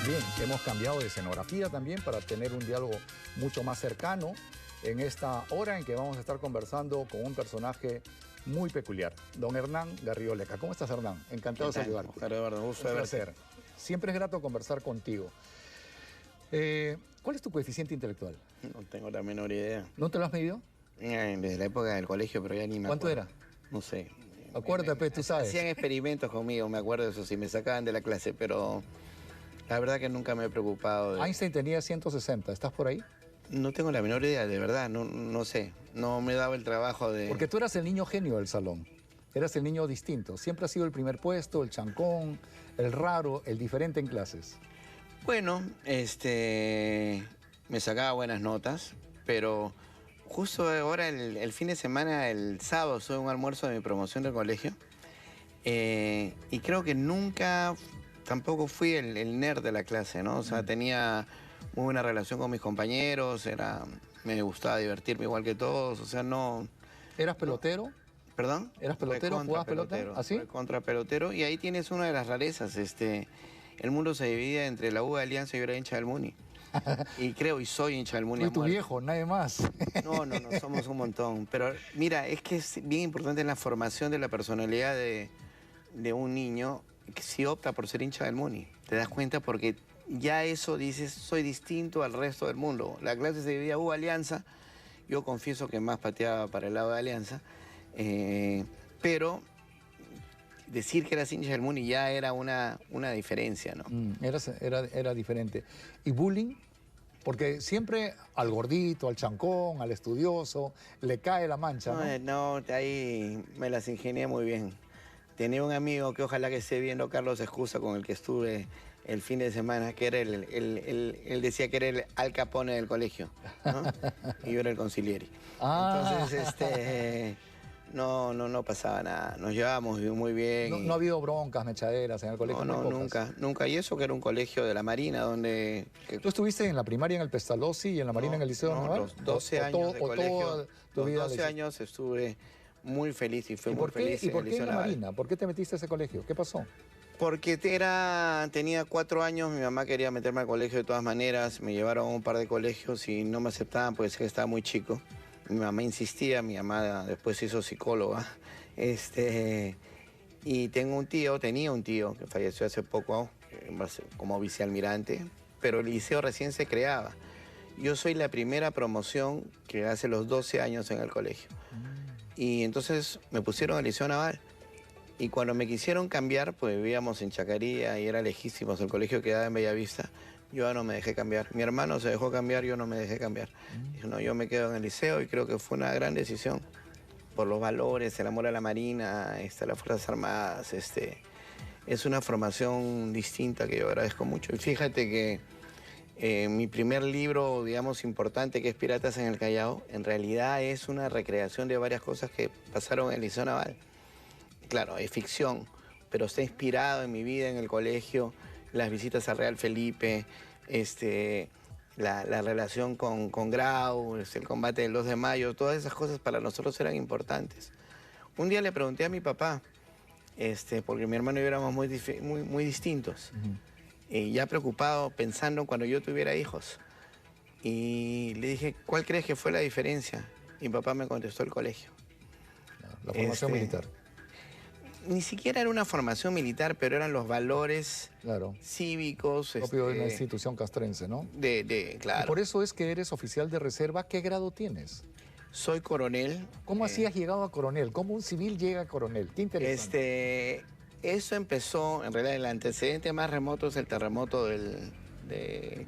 Bien, hemos cambiado de escenografía también para tener un diálogo mucho más cercano en esta hora en que vamos a estar conversando con un personaje muy peculiar, don Hernán Garrioleca. ¿Cómo estás, Hernán? Encantado de saludarte. Oscar Eduardo, gusto Un de placer. Siempre es grato conversar contigo. ¿Cuál es tu coeficiente intelectual? No tengo la menor idea. ¿No te lo has medido? Desde la época del colegio, pero ya ni me ¿Cuánto acuerdo. era? No sé. Acuérdate, pues, tú sabes. Hacían experimentos conmigo, me acuerdo de eso, sí, me sacaban de la clase, pero la verdad que nunca me he preocupado de... Einstein tenía 160, ¿estás por ahí? No tengo la menor idea, de verdad, no sé. No me daba el trabajo de... Porque tú eras el niño genio del salón. Eras el niño distinto. Siempre has sido el primer puesto, el chancón, el raro, el diferente en clases. Bueno, me sacaba buenas notas, pero justo ahora, el fin de semana, el sábado, tuve un almuerzo de mi promoción del colegio. Y creo que nunca, tampoco fui el nerd de la clase, ¿no? O sea, tenía muy buena relación con mis compañeros, me gustaba divertirme igual que todos, o sea, no... ¿Eras pelotero? ¿Perdón? ¿Eras pelotero? ¿Jugabas pelota? ¿Así? Contra pelotero, y ahí tienes una de las rarezas, el mundo se dividía entre la U de Alianza y yo era hincha del Muni. Y soy hincha del Muni. Soy tu viejo, nadie más. No, somos un montón. Pero mira, es que es bien importante en la formación de la personalidad de un niño que si opta por ser hincha del Muni. Te das cuenta porque ya eso dices, soy distinto al resto del mundo. La clase se dividía U Alianza, yo confieso que más pateaba para el lado de Alianza, pero decir que eras hincha del Muni ya era una diferencia, ¿no? Era diferente. ¿Y bullying? Porque siempre al gordito, al chancón, al estudioso, le cae la mancha, ¿no? No, ahí me las ingenié muy bien. Tenía un amigo que ojalá que esté viendo, Carlos Escusa, con el que estuve el fin de semana, que era él decía que era el Al Capone del colegio, ¿no? Y yo era el Consiglieri. Entonces, no pasaba nada. Nos llevábamos muy bien. No ha habido broncas, mechaderas en el colegio. No, nunca. Y eso que era un colegio de la Marina, donde... ¿Tú estuviste en la primaria en el Pestalozzi y en la Marina en el Liceo Naval? Los 12 años de colegio. Los 12 años estuve muy feliz y fui muy feliz en el Liceo Naval. ¿Y por qué en la Marina? ¿Por qué te metiste a ese colegio? ¿Qué pasó? Porque tenía 4 años, mi mamá quería meterme al colegio de todas maneras, me llevaron a un par de colegios y no me aceptaban porque estaba muy chico. Mi mamá insistía, mi mamá después se hizo psicóloga. Y tenía un tío que falleció hace poco como vicealmirante, pero el liceo recién se creaba. Yo soy la primera promoción que hace los 12 años en el colegio. Y entonces me pusieron al Liceo Naval. Y cuando me quisieron cambiar, pues vivíamos en Chacaría y era lejísimos, el colegio quedaba en Bellavista, yo no me dejé cambiar. Mi hermano se dejó cambiar, yo no me dejé cambiar. Dije, no, yo me quedo en el liceo y creo que fue una gran decisión por los valores, el amor a la Marina, las Fuerzas Armadas. Es una formación distinta que yo agradezco mucho. Y fíjate que mi primer libro, digamos, importante, que es Piratas en el Callao, en realidad es una recreación de varias cosas que pasaron en el Liceo Naval. Claro, es ficción, pero está inspirado en mi vida en el colegio, las visitas a Real Felipe, la relación con Grau, el combate del 2 de mayo, todas esas cosas para nosotros eran importantes. Un día le pregunté a mi papá, porque mi hermano y yo éramos muy distintos, y ya preocupado, pensando cuando yo tuviera hijos. Y le dije, ¿cuál crees que fue la diferencia? Y mi papá me contestó el colegio. La formación militar. Ni siquiera era una formación militar, pero eran los valores cívicos. Propio de una institución castrense, ¿no? Claro. Y por eso es que eres oficial de reserva. ¿Qué grado tienes? Soy coronel. ¿Cómo así has llegado a coronel? ¿Cómo un civil llega a coronel? Qué interesante. Eso empezó, en realidad, el antecedente más remoto es el terremoto del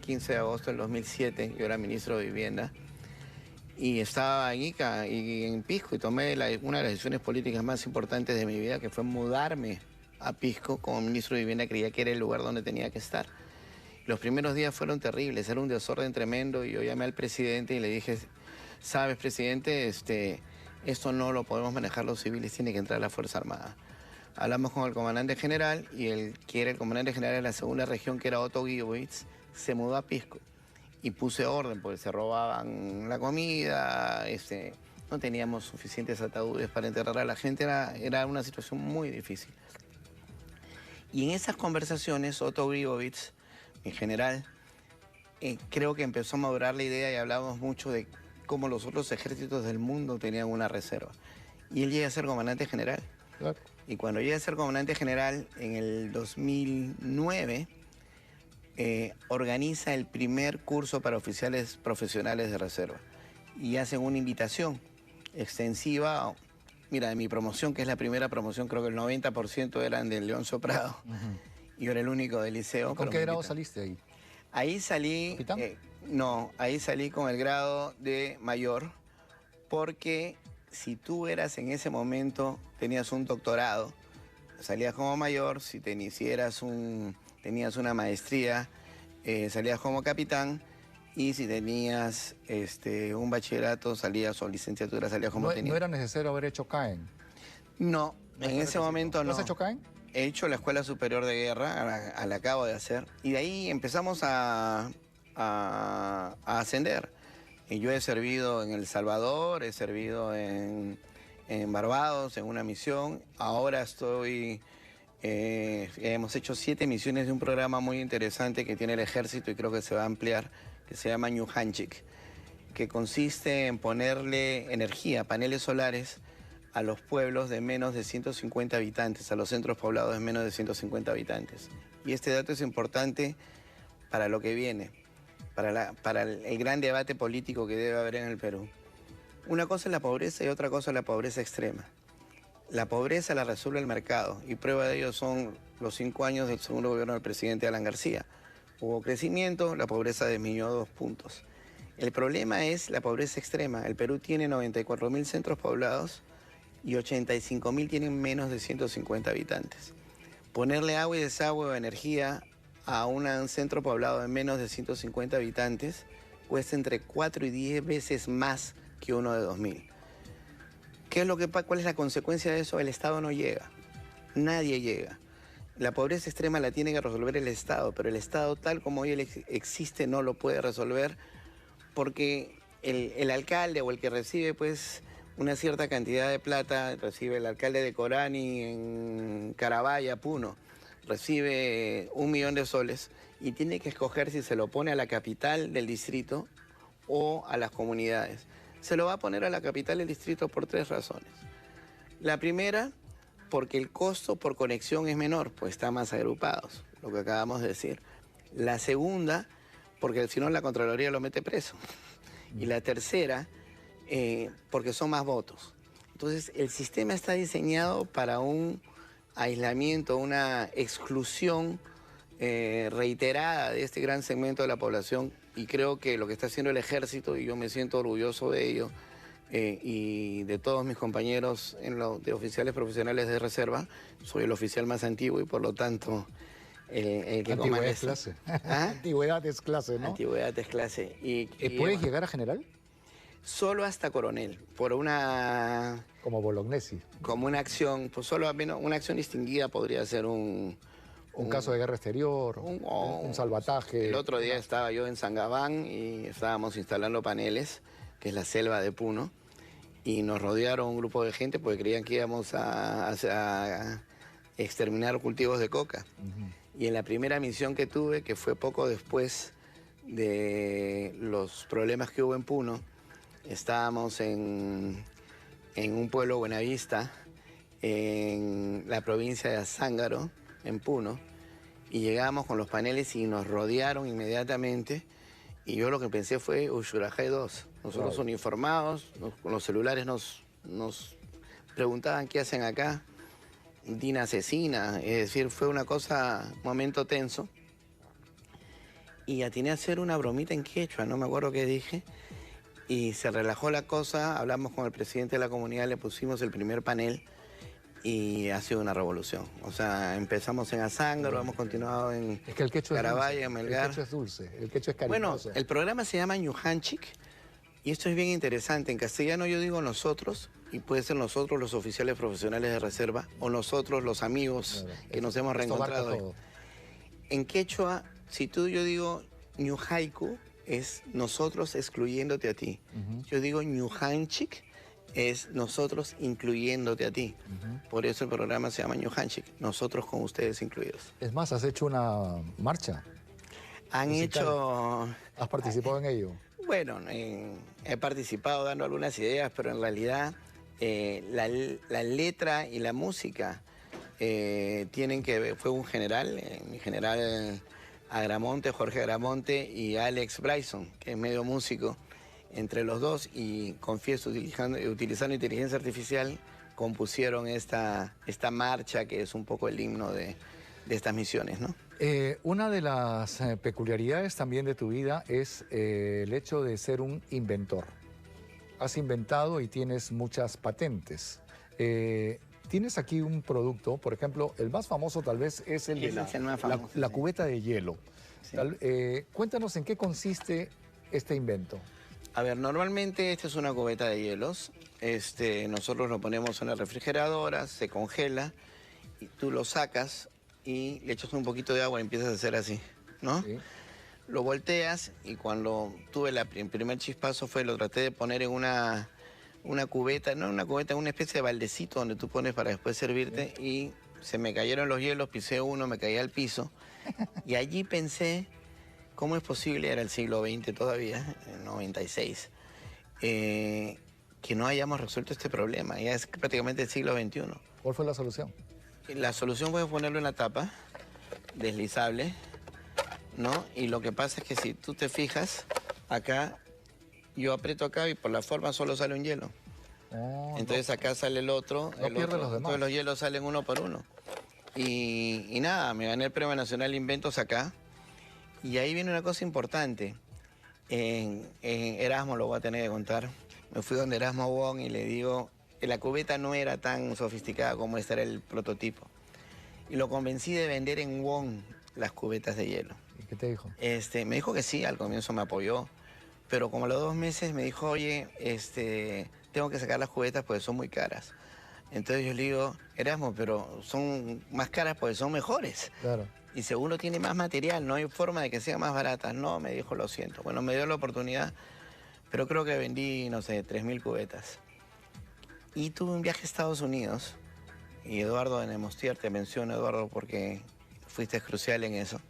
15 de agosto del 2007. Yo era ministro de Vivienda. Y estaba en Ica y en Pisco y tomé una de las decisiones políticas más importantes de mi vida, que fue mudarme a Pisco como ministro de Vivienda. Creía que era el lugar donde tenía que estar. Los primeros días fueron terribles, era un desorden tremendo y yo llamé al presidente y le dije, sabes, presidente, esto no lo podemos manejar los civiles, tiene que entrar la Fuerza Armada. Hablamos con el comandante general y el comandante general de la segunda región, que era Otto Guiowitz, se mudó a Pisco. Y puse orden porque se robaban la comida, no teníamos suficientes ataúdes para enterrar a la gente, era una situación muy difícil. Y en esas conversaciones Otto Gribovich mi general, creo que empezó a madurar la idea y hablábamos mucho de cómo los otros ejércitos del mundo tenían una reserva. Y él llega a ser comandante general. Claro. Y cuando llega a ser comandante general en el 2009, organiza el primer curso para oficiales profesionales de reserva. Y hacen una invitación extensiva. Mira, de mi promoción, que es la primera promoción, creo que el 90% eran del León Soprado. Y yo era el único del liceo. ¿Con qué grado saliste ahí? Ahí salí... ¿Capitán? No, ahí salí con el grado de mayor, porque si tú eras en ese momento, tenías un doctorado, salías como mayor, si tenías una maestría, salías como capitán, y si tenías un bachillerato, salías, o licenciatura, salías como teniente. ¿No era necesario haber hecho CAEN? No, en ese momento no. ¿Has hecho CAEN? He hecho la Escuela Superior de Guerra, la acabo de hacer, y de ahí empezamos a ascender. Y yo he servido en El Salvador, he servido en Barbados, en una misión. Ahora hemos hecho 7 misiones de un programa muy interesante que tiene el ejército y creo que se va a ampliar, que se llama Ñujanchik, que consiste en ponerle energía, paneles solares, a los pueblos de menos de 150 habitantes, a los centros poblados de menos de 150 habitantes. Y este dato es importante para lo que viene, para el gran debate político que debe haber en el Perú. Una cosa es la pobreza y otra cosa es la pobreza extrema. La pobreza la resuelve el mercado y prueba de ello son los 5 años del segundo gobierno del presidente Alan García. Hubo crecimiento, la pobreza disminuyó 2 puntos. El problema es la pobreza extrema. El Perú tiene 94.000 centros poblados y 85.000 tienen menos de 150 habitantes. Ponerle agua y desagüe o energía a un centro poblado de menos de 150 habitantes cuesta entre 4 y 10 veces más que uno de 2.000. ¿Cuál es la consecuencia de eso? El Estado no llega. Nadie llega. La pobreza extrema la tiene que resolver el Estado, pero el Estado tal como hoy existe no lo puede resolver porque el alcalde o el que recibe pues una cierta cantidad de plata, recibe el alcalde de Corani en Carabaya, Puno, recibe 1 millón de soles y tiene que escoger si se lo pone a la capital del distrito o a las comunidades. Se lo va a poner a la capital del distrito por 3 razones. La primera, porque el costo por conexión es menor, pues están más agrupados, lo que acabamos de decir. La segunda, porque si no la Contraloría lo mete preso. Y la tercera, porque son más votos. Entonces, el sistema está diseñado para un aislamiento, una exclusión reiterada de este gran segmento de la población, y creo que lo que está haciendo el ejército, y yo me siento orgulloso de ello, y de todos mis compañeros de oficiales profesionales de reserva, soy el oficial más antiguo y por lo tanto el que Antigüedad es clase. ¿Ah? Antigüedad es clase, ¿no? Antigüedad es clase. ¿Puedes llegar a general? Solo hasta coronel, por una... Como Bolognesi. Como una acción, pues solo menos una acción distinguida podría ser un caso de guerra exterior, un salvataje. El otro día estaba yo en Sangabán y estábamos instalando paneles, que es la selva de Puno, y nos rodearon un grupo de gente porque creían que íbamos a exterminar cultivos de coca. Y en la primera misión que tuve, que fue poco después de los problemas que hubo en Puno, estábamos en un pueblo Buenavista, en la provincia de Azángaro, en Puno, y llegamos con los paneles y nos rodearon inmediatamente, y yo lo que pensé fue Ushurajay 2. Nosotros Wow. uniformados, con los celulares nos preguntaban qué hacen acá, Dina asesina, es decir, fue un momento tenso, y atiné a hacer una bromita en quechua, no me acuerdo qué dije, y se relajó la cosa, hablamos con el presidente de la comunidad, le pusimos el primer panel y ha sido una revolución. O sea, empezamos en Azángaro, hemos continuado en Es que el quechua Carabaya, es dulce. Melgar. El quechua es dulce, el quechua es Bueno, cariñoso. el programa se llama Ñujanchik y esto es bien interesante. En castellano yo digo nosotros, y puede ser nosotros los oficiales profesionales de reserva o nosotros los amigos que nos hemos Esto abarca reencontrado hoy. todo. En quechua, si yo digo Ñujaiku, es nosotros excluyéndote a ti. Yo digo Ñujanchik, es nosotros incluyéndote a ti. Por eso el programa se llama Ñujanchik, nosotros con ustedes incluidos. Es más, has hecho una marcha. Han musical. hecho... ¿Has participado en ello? Bueno, he participado dando algunas ideas, pero en realidad la letra y la música tienen que ver. Fue un general, mi general Agramonte, Jorge Agramonte y Alex Bryson, que es medio músico, entre los dos, y confieso, utilizando inteligencia artificial, compusieron esta marcha que es un poco el himno de estas misiones, ¿no? Una de las peculiaridades también de tu vida es el hecho de ser un inventor. Has inventado y tienes muchas patentes. Tienes aquí un producto, por ejemplo, el más famoso tal vez es el de la cubeta de hielo. Sí. Cuéntanos en qué consiste este invento. A ver, normalmente esta es una cubeta de hielos. Nosotros lo ponemos en la refrigeradora, se congela y tú lo sacas y le echas un poquito de agua y empiezas a hacer así, ¿no? Sí. Lo volteas y cuando tuve el primer chispazo lo traté de poner en una cubeta, no una cubeta, una especie de baldecito donde tú pones para después servirte, sí. Y se me cayeron los hielos, pisé uno, me caí al piso y allí pensé, ¿cómo es posible, era el siglo XX todavía, el 96, que no hayamos resuelto este problema? Ya es prácticamente el siglo XXI. ¿Cuál fue la solución? La solución fue ponerle una tapa deslizable, ¿no? Y lo que pasa es que si tú te fijas, acá, yo aprieto acá y por la forma solo sale un hielo. Oh, entonces acá sale el otro. No pierde los demás. Entonces los hielos salen uno por uno. Y nada, me gané el Premio Nacional de Inventos acá. Y ahí viene una cosa importante. En Erasmo lo voy a tener que contar. Me fui donde Erasmo Wong y le digo, la cubeta no era tan sofisticada como este era el prototipo. Y lo convencí de vender en Wong las cubetas de hielo. ¿Y qué te dijo? Me dijo que sí, al comienzo me apoyó. Pero como a los 2 meses me dijo, oye, tengo que sacar las cubetas porque son muy caras. Entonces yo le digo, Erasmo, pero son más caras porque son mejores. Claro. Y seguro tiene más material, no hay forma de que sean más baratas. No, me dijo, lo siento. Bueno, me dio la oportunidad, pero creo que vendí, no sé, 3.000 cubetas. Y tuve un viaje a Estados Unidos, y Eduardo de Nemostier, te menciono, Eduardo, porque fuiste crucial en eso.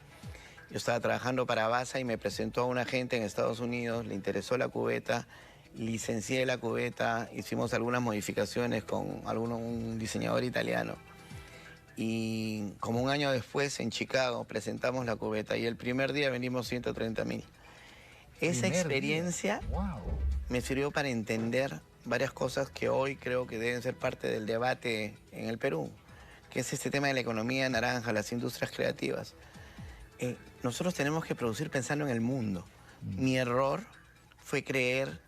Yo estaba trabajando para Basa y me presentó a un agente en Estados Unidos, le interesó la cubeta, licencié la cubeta, hicimos algunas modificaciones con un diseñador italiano. Y como un año después, en Chicago, presentamos la cubeta y el primer día vendimos 130.000. Esa experiencia me sirvió para entender varias cosas que hoy creo que deben ser parte del debate en el Perú, que es este tema de la economía naranja, las industrias creativas. Nosotros tenemos que producir pensando en el mundo. Mi error fue creer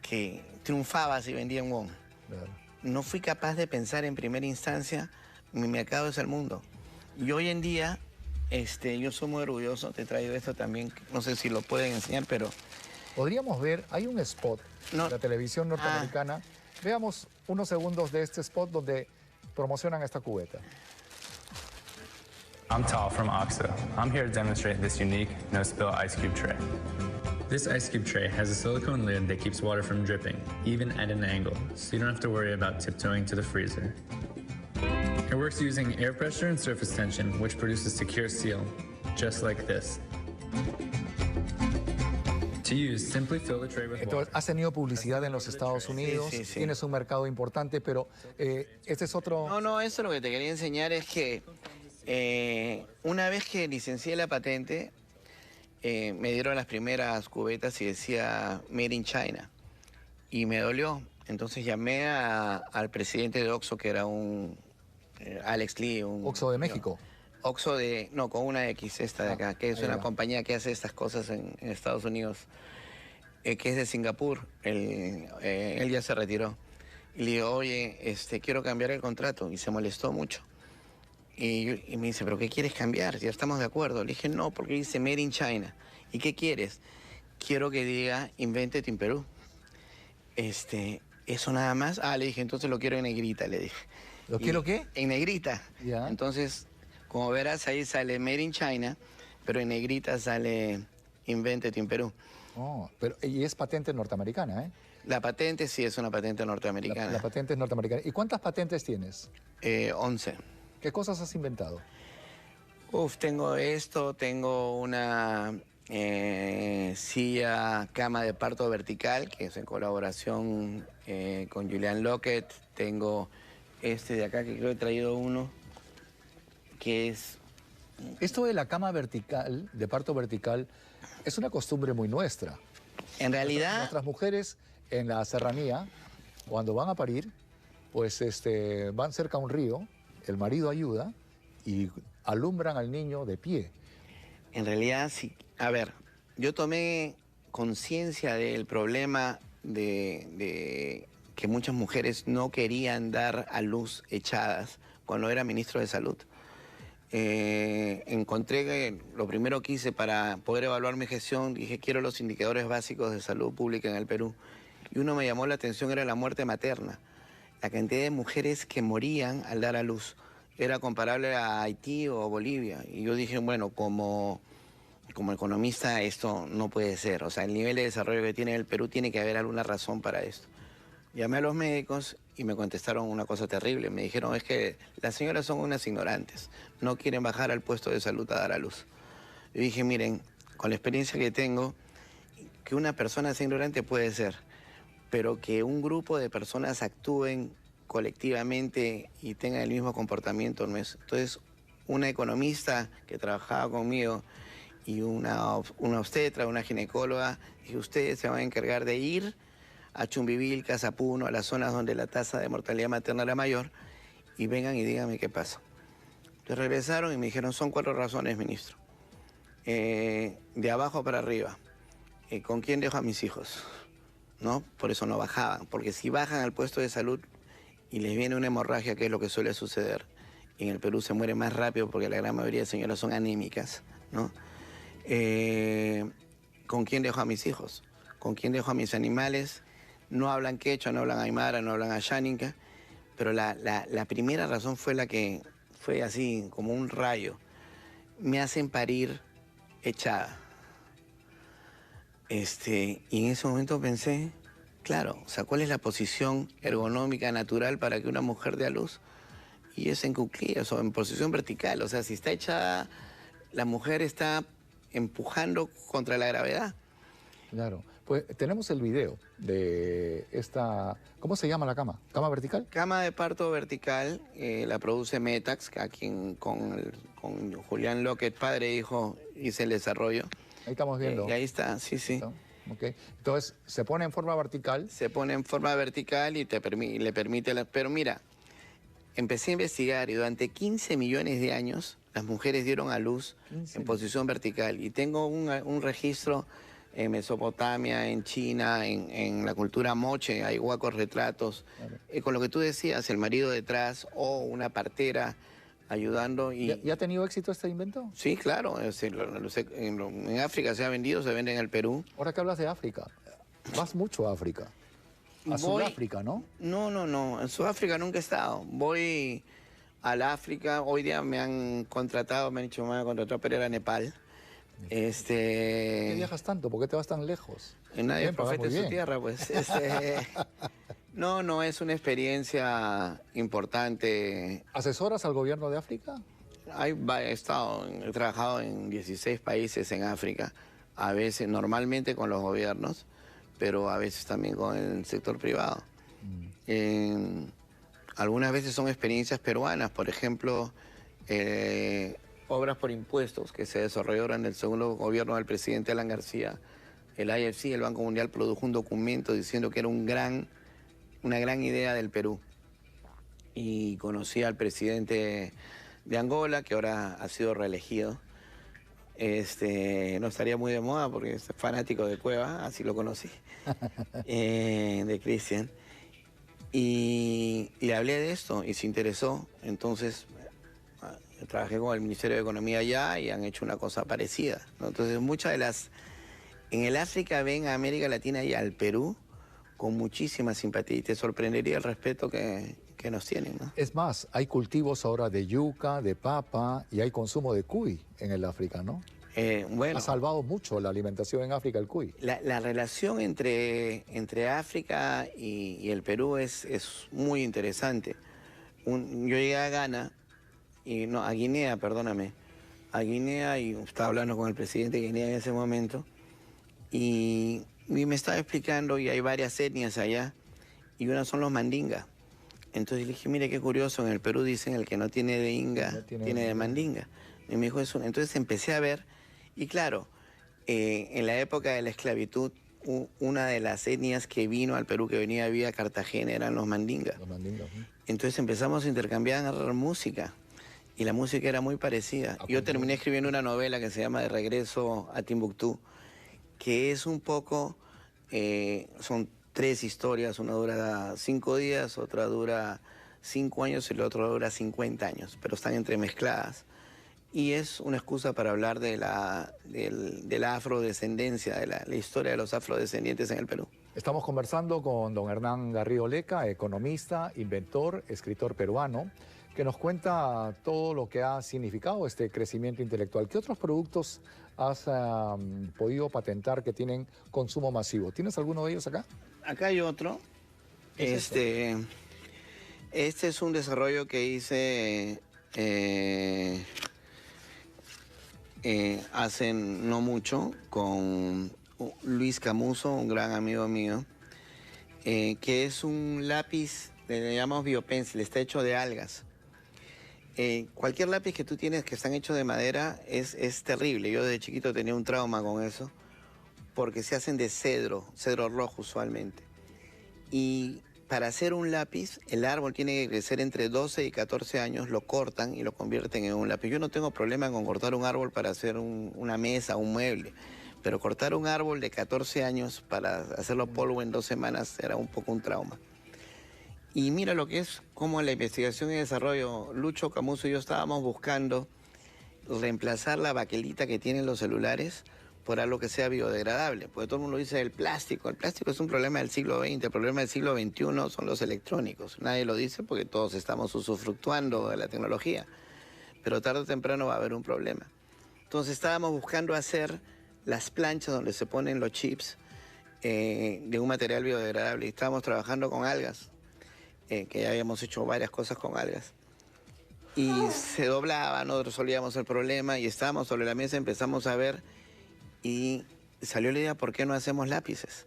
que triunfaba si vendía en Wong. Claro. No fui capaz de pensar en primera instancia, mi mercado es el mundo. Y hoy en día, yo soy muy orgulloso, te traigo esto también, no sé si lo pueden enseñar, pero... Podríamos ver, hay un spot de la televisión norteamericana. Veamos unos segundos de este spot donde promocionan esta cubeta. I'm Tal from OXO. I'm here to demonstrate this unique no-spill ice cube tray. This ice cube tray has a silicone lid that keeps water from dripping, even at an angle, so you don't have to worry about tiptoeing to the freezer. It works using air pressure and surface tension, which produces secure seal, just like this. To use, simply fill the tray with water. Entonces, has tenido publicidad en los Estados Unidos, sí. Tienes un mercado importante, pero este es otro... No, eso lo que te quería enseñar es que una vez que licencié la patente, me dieron las primeras cubetas y decía Made in China. Y me dolió. Entonces llamé al presidente de OXO, que era Alex Lee. ¿OXO de México? OXO no, con una X, esta de acá, que es una compañía que hace estas cosas en Estados Unidos, que es de Singapur. Él ya se retiró. Y le digo, oye, quiero cambiar el contrato. Y se molestó mucho. Y me dice, ¿pero qué quieres cambiar? Ya estamos de acuerdo. Le dije, no, porque dice Made in China. ¿Y qué quieres? Quiero que diga Invented in Perú. ¿Eso nada más? Le dije, entonces lo quiero en negrita, le dije. ¿Lo quiero qué? En negrita. Ya. Entonces, como verás, ahí sale Made in China, pero en negrita sale Invented in Perú. Oh, y es patente norteamericana, ¿eh? La patente sí es una patente norteamericana. La patente es norteamericana. ¿Y cuántas patentes tienes? 11. ¿Qué cosas has inventado? Tengo esto, tengo una silla, cama de parto vertical, que es en colaboración con Julian Lockett. Tengo este de acá, que creo que he traído uno, que es... Esto de la cama vertical, de parto vertical, es una costumbre muy nuestra. En realidad... Nuestras mujeres en la serranía, cuando van a parir, pues van cerca a un río, el marido ayuda y alumbran al niño de pie. En realidad, sí. A ver, yo tomé conciencia del problema de que muchas mujeres no querían dar a luz echadas cuando era ministro de Salud. Encontré que lo primero que hice para poder evaluar mi gestión, dije, quiero los indicadores básicos de salud pública en el Perú. Y uno me llamó la atención, era la muerte materna. La cantidad de mujeres que morían al dar a luz era comparable a Haití o Bolivia. Y yo dije, bueno, como economista esto no puede ser. O sea, el nivel de desarrollo que tiene el Perú tiene que haber alguna razón para esto. Llamé a los médicos y me contestaron una cosa terrible. Me dijeron, es que las señoras son unas ignorantes. No quieren bajar al puesto de salud a dar a luz. Yo dije, miren, con la experiencia que tengo, que una persona sea ignorante puede ser, pero que un grupo de personas actúen colectivamente y tengan el mismo comportamiento no es. Entonces, una economista que trabajaba conmigo y una obstetra, una ginecóloga, y ustedes se van a encargar de ir a Chumbivilcas, Casapuno, a las zonas donde la tasa de mortalidad materna era mayor, y vengan y díganme qué pasa. Entonces regresaron y me dijeron, son 4 razones, ministro. De abajo para arriba. ¿Con quién dejo a mis hijos? ¿No? Por eso no bajaban, porque si bajan al puesto de salud y les viene una hemorragia, que es lo que suele suceder, y en el Perú se muere más rápido porque la gran mayoría de señoras son anémicas, ¿no? ¿Con quién dejo a mis hijos? ¿Con quién dejo a mis animales? No hablan quechua, no hablan aymara, no hablan ayánica, pero la primera razón fue la que fue así, como un rayo. Me hacen parir echada. Y en ese momento pensé, claro, o sea, ¿cuál es la posición ergonómica natural para que una mujer dé a luz? Y es en cuclillas o en posición vertical. O sea, si está echada, la mujer está empujando contra la gravedad. Claro. Pues tenemos el video de esta... ¿Cómo se llama la cama? ¿Cama vertical? Cama de parto vertical, la produce Metax, a quien con Julian Lockett, padre e hijo, hice el desarrollo. Ahí estamos viendo. Y ahí está, sí, sí. Okay. Entonces, se pone en forma vertical. Se pone en forma vertical y le permite... Pero mira, empecé a investigar y durante 15 millones de años las mujeres dieron a luz en posición vertical. Y tengo un registro en Mesopotamia, en China, en la cultura moche, hay huacos retratos. Claro. Con lo que tú decías, el marido detrás o una partera ayudando. ¿Y ha tenido éxito este invento? Sí, claro. En África se ha vendido, se vende en el Perú. Ahora que hablas de África, vas mucho a África. A Sudáfrica, ¿no? No. En Sudáfrica nunca he estado. Voy al África. Hoy día me han contratado, me han dicho, me van a contratar para ir a Nepal. ¿Por qué viajas tanto? ¿Por qué te vas tan lejos? Nadie es profeta en su tierra, pues. No, es una experiencia importante. ¿Asesoras al gobierno de África? He trabajado en 16 países en África, a veces, normalmente con los gobiernos, pero a veces también con el sector privado. Algunas veces son experiencias peruanas, por ejemplo, obras por impuestos que se desarrollaron en el segundo gobierno del presidente Alan García. El IFC, el Banco Mundial, produjo un documento diciendo que era una gran idea del Perú. Y conocí al presidente de Angola, que ahora ha sido reelegido. No estaría muy de moda porque es fanático de Cueva, así lo conocí, de Cristian. Y le hablé de esto y se interesó. Entonces trabajé con el Ministerio de Economía allá y han hecho una cosa parecida, ¿no? Entonces muchas de las... En el África ven a América Latina y al Perú con muchísima simpatía y te sorprendería el respeto que nos tienen, ¿no? Es más, hay cultivos ahora de yuca, de papa y hay consumo de cuy en el África, ¿no? Bueno, ha salvado mucho la alimentación en África el cuy. La relación entre África y el Perú es muy interesante. Yo llegué a Ghana, a Guinea, perdóname, a Guinea y estaba hablando con el presidente de Guinea en ese momento y me estaba explicando y hay varias etnias allá y una son los mandinga. Entonces le dije, mire qué curioso, en el Perú dicen el que no tiene de inga, No tiene tiene de de mandinga. Y me dijo eso. Entonces empecé a ver, y claro, en la época de la esclavitud, una de las etnias que vino al Perú, que venía vía Cartagena, eran los mandinga. Los mandingas, ¿no? Entonces empezamos a intercambiar música, y la música era muy parecida. Yo terminé escribiendo una novela que se llama De regreso a Timbuktu, que es un poco, son 3 historias, una dura 5 días, otra dura 5 años y la otra dura 50 años, pero están entremezcladas. Y es una excusa para hablar de la afrodescendencia, de la historia de los afrodescendientes en el Perú. Estamos conversando con don Hernán Garrido Leca, economista, inventor, escritor peruano, que nos cuenta todo lo que ha significado este crecimiento intelectual. ¿Qué otros productos has podido patentar que tienen consumo masivo? ¿Tienes alguno de ellos acá? Acá hay otro. Este es un desarrollo que hice hace no mucho con Luis Camuso, un gran amigo mío, que es un lápiz, le llamamos biopencil, está hecho de algas. Cualquier lápiz que tú tienes que están hechos de madera es terrible. Yo desde chiquito tenía un trauma con eso, porque se hacen de cedro rojo usualmente. Y para hacer un lápiz, el árbol tiene que crecer entre 12 y 14 años, lo cortan y lo convierten en un lápiz. Yo no tengo problema con cortar un árbol para hacer una mesa, un mueble, pero cortar un árbol de 14 años para hacerlo polvo en 2 semanas era un poco un trauma. Y mira lo que es, como la investigación y desarrollo, Lucho Camuso y yo estábamos buscando reemplazar la baquelita que tienen los celulares por algo que sea biodegradable, porque todo el mundo dice el plástico. El plástico es un problema del siglo XX, el problema del siglo XXI son los electrónicos. Nadie lo dice porque todos estamos usufructuando de la tecnología, pero tarde o temprano va a haber un problema. Entonces estábamos buscando hacer las planchas donde se ponen los chips de un material biodegradable y estábamos trabajando con algas, que ya habíamos hecho varias cosas con algas. Y se doblaba, no resolvíamos el problema y estábamos sobre la mesa, empezamos a ver y salió la idea, ¿por qué no hacemos lápices?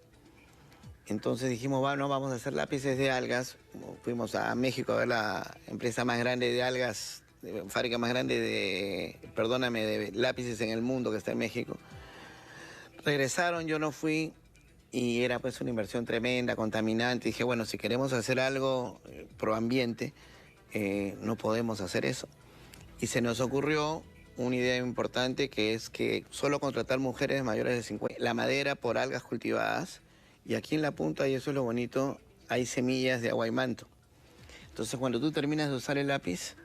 Entonces dijimos, bueno, vamos a hacer lápices de algas. Fuimos a México a ver la empresa más grande de algas, fábrica más grande de lápices en el mundo, que está en México. Regresaron, yo no fui y era pues una inversión tremenda, contaminante. Dije, bueno, si queremos hacer algo pro ambiente, no podemos hacer eso. Y se nos ocurrió una idea importante, que es que solo contratar mujeres mayores de 50, la madera por algas cultivadas, y aquí en la punta, y eso es lo bonito, hay semillas de aguaymanto. Entonces cuando tú terminas de usar el lápiz,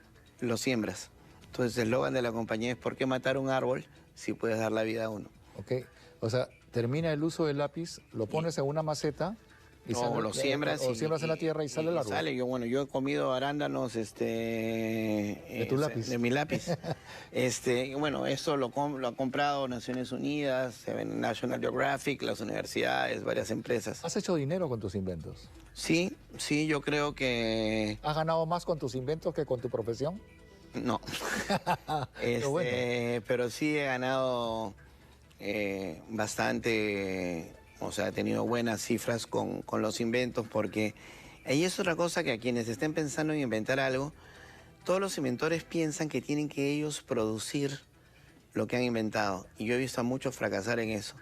lo siembras. Entonces el eslogan de la compañía es ¿por qué matar un árbol si puedes dar la vida a uno? Ok, o sea, termina el uso del lápiz, lo pones en una maceta y o lo siembras, o siembras en la tierra y sale el árbol. Sale. Yo he comido arándanos de tu lápiz. De mi lápiz. Bueno, esto lo ha comprado Naciones Unidas, National Geographic, las universidades, varias empresas. ¿Has hecho dinero con tus inventos? Sí, yo creo que... ¿Has ganado más con tus inventos que con tu profesión? No. Bueno. Pero sí he ganado bastante. O sea, he tenido buenas cifras con los inventos, porque ahí es otra cosa, que a quienes estén pensando en inventar algo, todos los inventores piensan que tienen que ellos producir lo que han inventado. Y yo he visto a muchos fracasar en eso.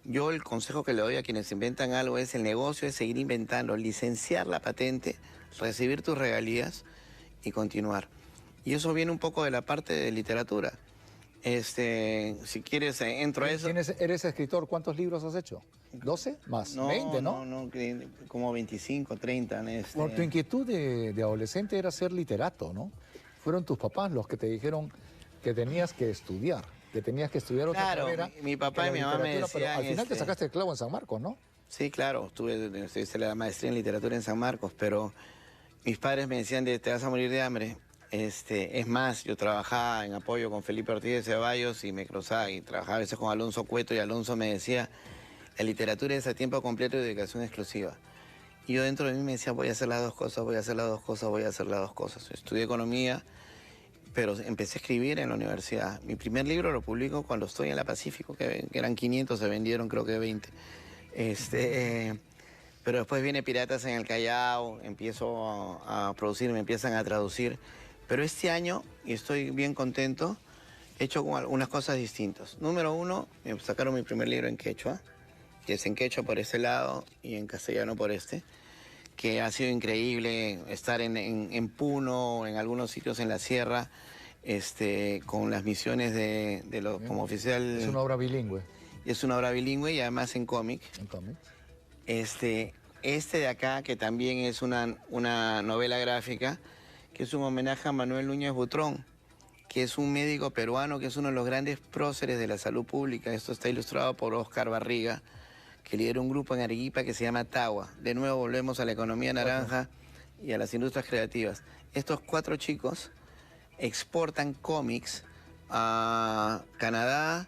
Yo el consejo que le doy a quienes inventan algo es: el negocio es seguir inventando, licenciar la patente, recibir tus regalías y continuar. Y eso viene un poco de la parte de literatura. Si quieres, entro a eso. ¿Eres escritor? ¿Cuántos libros has hecho? ¿12? Más. No, 20, ¿no? No, como 25, 30. Por tu inquietud de adolescente era ser literato, ¿no? Fueron tus papás los que te dijeron que tenías que estudiar, otra carrera. Claro, mi papá y mi mamá me decían... Al final te sacaste el clavo en San Marcos, ¿no? Sí, claro, hice la maestría en literatura en San Marcos, pero mis padres me decían te vas a morir de hambre. Es más, yo trabajaba en apoyo con Felipe Ortiz de Ceballos y me cruzaba y trabajaba a veces con Alonso Cueto, y Alonso me decía, la literatura es a tiempo completo y dedicación exclusiva. Y yo dentro de mí me decía, voy a hacer las dos cosas, voy a hacer las dos cosas, voy a hacer las dos cosas. Estudié economía, pero empecé a escribir en la universidad. Mi primer libro lo publico cuando estoy en la Pacífico, que eran 500, se vendieron creo que 20. Pero después viene Piratas en el Callao, empiezo a producir, me empiezan a traducir. Pero este año, y estoy bien contento, he hecho algunas cosas distintas. Número uno, me sacaron mi primer libro en quechua, que es en quechua por este lado y en castellano por este, que ha sido increíble estar en Puno, en algunos sitios en la sierra, con las misiones como oficial. Es una obra bilingüe. Es una obra bilingüe y además en cómic. En cómic. Este de acá, que también es una novela gráfica, que es un homenaje a Manuel Núñez Butrón, que es un médico peruano, que es uno de los grandes próceres de la salud pública. Esto está ilustrado por Oscar Barriga, que lidera un grupo en Arequipa que se llama TAWA. De nuevo volvemos a la economía naranja y a las industrias creativas. Estos 4 chicos exportan cómics a Canadá,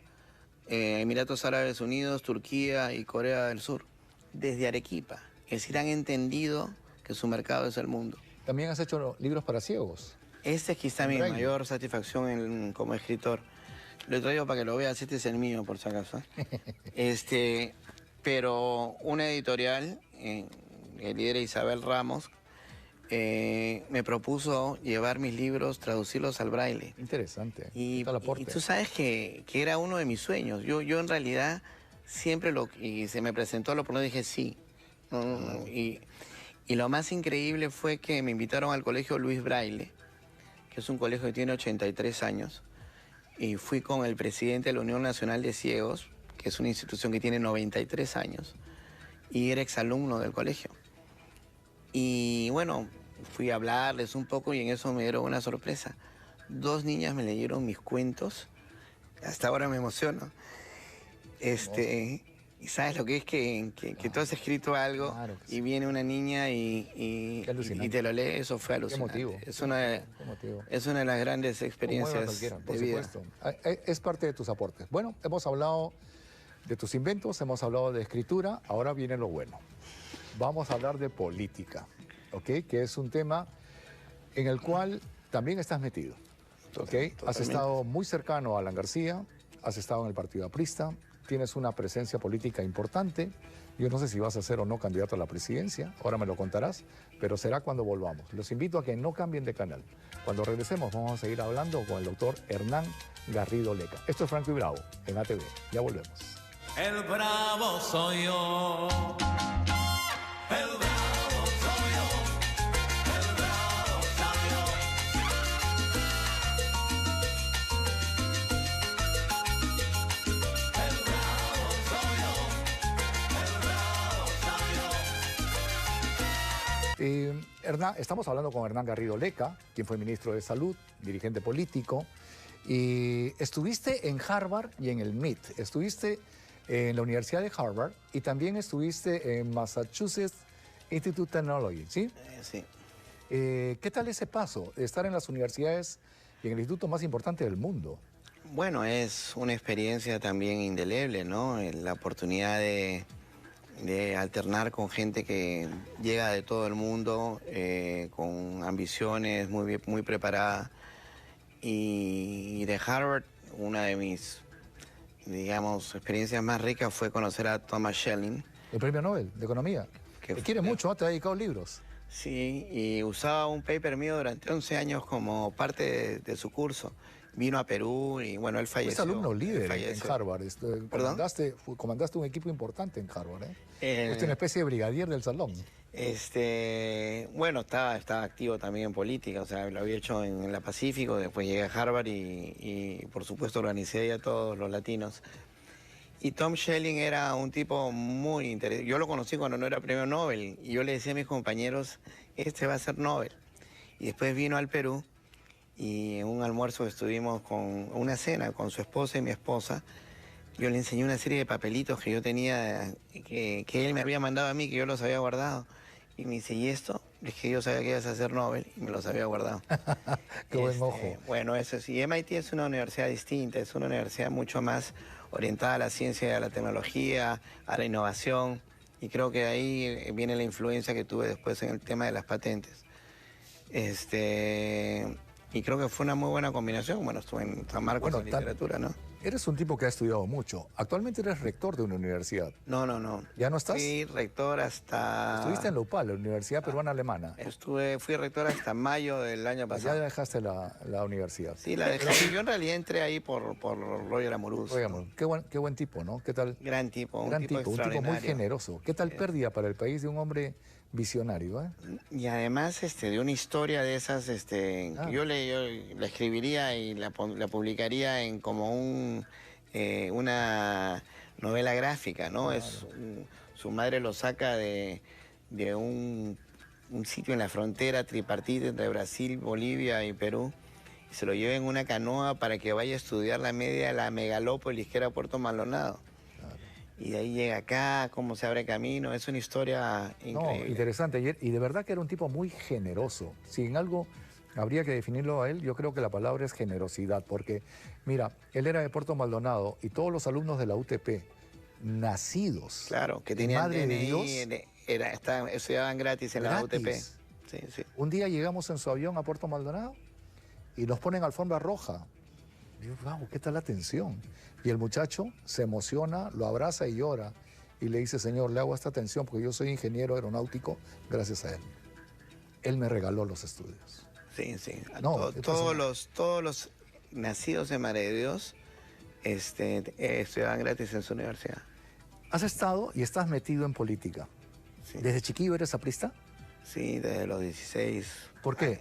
Emiratos Árabes Unidos, Turquía y Corea del Sur, desde Arequipa. Es decir, han entendido que su mercado es el mundo. También has hecho libros para ciegos. Esta es quizá mi mayor satisfacción como escritor. Lo he traído para que lo veas, este es el mío, por si acaso. Pero una editorial, que lidera Isabel Ramos, me propuso llevar mis libros, traducirlos al braille. Interesante. Y tú sabes que era uno de mis sueños. Yo en realidad siempre y se me presentó la oportunidad y dije sí. Y lo más increíble fue que me invitaron al colegio Luis Braille, que es un colegio que tiene 83 años, y fui con el presidente de la Unión Nacional de Ciegos, que es una institución que tiene 93 años, y era exalumno del colegio. Y bueno, fui a hablarles un poco y en eso me dieron una sorpresa. 2 niñas me leyeron mis cuentos, hasta ahora me emociono. Y sabes lo que es que tú has escrito algo, claro, y viene una niña y te lo lee, eso fue alucinante. Qué motivo. Es una de las grandes experiencias por de vida. Supuesto. Es parte de tus aportes. Bueno, hemos hablado de tus inventos, hemos hablado de escritura, ahora viene lo bueno. Vamos a hablar de política, ¿ok? Que es un tema en el cual también estás metido, ¿ok? Has estado muy cercano a Alan García, has estado en el Partido Aprista, tienes una presencia política importante. Yo no sé si vas a ser o no candidato a la presidencia, ahora me lo contarás, pero será cuando volvamos. Los invito a que no cambien de canal. Cuando regresemos vamos a seguir hablando con el doctor Hernán Garrido Leca. Esto es Franco y Bravo en ATV. Ya volvemos. El bravo soy yo. El bravo soy yo. El bravo soy yo. El bravo soy yo. El bravo soy yo. Hernán, estamos hablando con Hernán Garrido Leca, quien fue ministro de Salud, dirigente político, y estuviste en Harvard y en el MIT. Estuviste en la Universidad de Harvard y también estuviste en Massachusetts Institute of Technology, ¿sí? Sí. ¿Qué tal ese paso de estar en las universidades y en el instituto más importante del mundo? Bueno, es una experiencia también indeleble, ¿no? La oportunidad de alternar con gente que llega de todo el mundo, con ambiciones, muy preparada. Y de Harvard, una de mis, digamos, experiencias más ricas fue conocer a Thomas Schelling. El premio Nobel de Economía. Te quiere mucho, ¿no? Te ha dedicado libros. Sí, y usaba un paper mío durante 11 años como parte de su curso. Vino a Perú y bueno, él falleció. Fuiste alumno líder en Harvard. Comandaste un equipo importante en Harvard, ¿eh? Fuiste una especie de brigadier del salón. Bueno, estaba activo también en política, o sea, lo había hecho en la Pacífico, después llegué a Harvard y por supuesto organicé ahí a todos los latinos. Y Tom Schelling era un tipo muy interesante. Yo lo conocí cuando no era premio Nobel y yo le decía a mis compañeros, este va a ser Nobel. Y después vino al Perú y en un almuerzo estuvimos con una cena con su esposa y mi esposa. Yo le enseñé una serie de papelitos que yo tenía, que él me había mandado a mí, que yo los había guardado. Y me dice, ¿y esto? Es que yo sabía que ibas a hacer Nobel y me los había guardado. Qué buen ojo. Bueno, eso sí, MIT es una universidad distinta, es una universidad mucho más orientada a la ciencia y a la tecnología, a la innovación. Y creo que de ahí viene la influencia que tuve después en el tema de las patentes. Y creo que fue una muy buena combinación. Bueno, estuve en San Marcos Bueno, en literatura, ¿no? Eres un tipo que ha estudiado mucho. Actualmente eres rector de una universidad. No, no, no. ¿Ya no estás? Fui rector hasta... Estuviste en la UPAL, la Universidad Peruana Alemana. Fui rector hasta mayo del año Ya pasado. dejaste la universidad. Sí, la dejé. Yo en realidad entré ahí por Roger Amorús. Oigan, qué buen tipo, ¿no? ¿Qué tal? Gran tipo, un Gran tipo tipo, un tipo muy extraordinario. generoso. ¿Qué tal pérdida para el país de un hombre visionario, eh? Y además de una historia de esas, que Ah. yo la escribiría y la publicaría en como una novela gráfica, ¿no? Su madre lo saca de un sitio en la frontera tripartita entre Brasil, Bolivia y Perú. Y se lo lleva en una canoa para que vaya a estudiar la media a la megalópolis que era Puerto Maldonado. Y de ahí llega acá, cómo se abre camino. Es una historia No, increíble. interesante. Y de verdad que era un tipo muy generoso. Si en algo habría que definirlo a él, yo creo que la palabra es generosidad. Porque, mira, él era de Puerto Maldonado y todos los alumnos de la UTP, nacidos Claro, que en tenían Madre de DNI, Dios, estudiaban gratis en la UTP. gratis. Sí, sí. Un día llegamos en su avión a Puerto Maldonado y nos ponen alfombra roja. Y yo, wow, ¿qué tal la atención? Y el muchacho se emociona, lo abraza y llora. Y le dice, señor, le hago esta atención porque yo soy ingeniero aeronáutico gracias a él. Él me regaló los estudios. Sí, sí. No, Todos los nacidos en Madre de Dios estudiaban gratis en su universidad. Has estado y estás metido en política. Sí, ¿Desde chiquillo eres aprista? sí, desde los 16. ¿Por qué?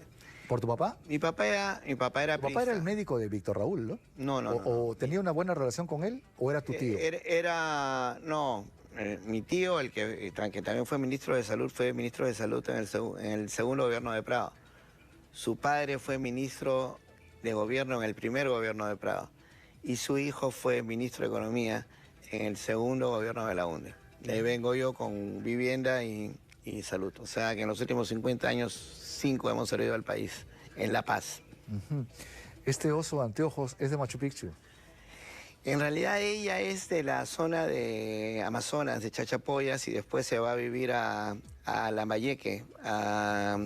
¿Por tu papá? Mi papá era Tu papá era aprista. el médico de Víctor Raúl, ¿no? No, no, no. ¿O tenía una buena relación con él o era tu tío? Mi tío, que también fue ministro de Salud, fue ministro de Salud en el segundo gobierno de Prado. Su padre fue ministro de gobierno en el primer gobierno de Prado. Y su hijo fue ministro de Economía en el segundo gobierno de la UNDE. De ahí vengo yo con vivienda y salud. O sea que en los últimos 50 años, 5 hemos servido al país, en La Paz. Ujú. Este oso de anteojos es de Machu Picchu. En realidad ella es de la zona de Amazonas, de Chachapoyas, y después se va a vivir a Lambayeque, a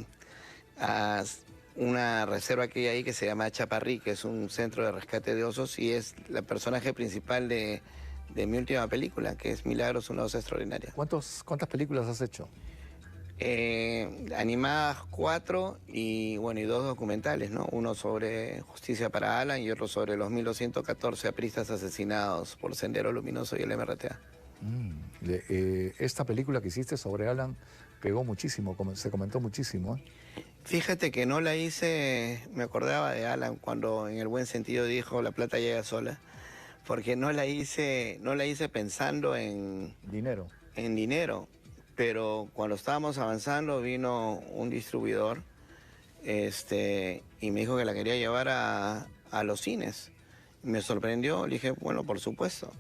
una reserva que hay ahí que se llama Chaparrí, que es un centro de rescate de osos, y es la personaje principal de mi última película, que es Milagros, una osa extraordinaria. ¿Cuántas películas has hecho? Animadas 4 y 2 documentales, ¿no? Uno sobre Justicia para Alan y otro sobre los 1214 apristas asesinados por Sendero Luminoso y el MRTA. Esta película que hiciste sobre Alan pegó muchísimo, se comentó muchísimo, ¿eh? Fíjate que no la hice, me acordaba de Alan cuando en el buen sentido dijo la plata llega sola, porque no la hice pensando en Dinero. dinero, pero cuando estábamos avanzando vino un distribuidor y me dijo que la quería llevar a los cines. Me sorprendió, le dije, bueno, por supuesto.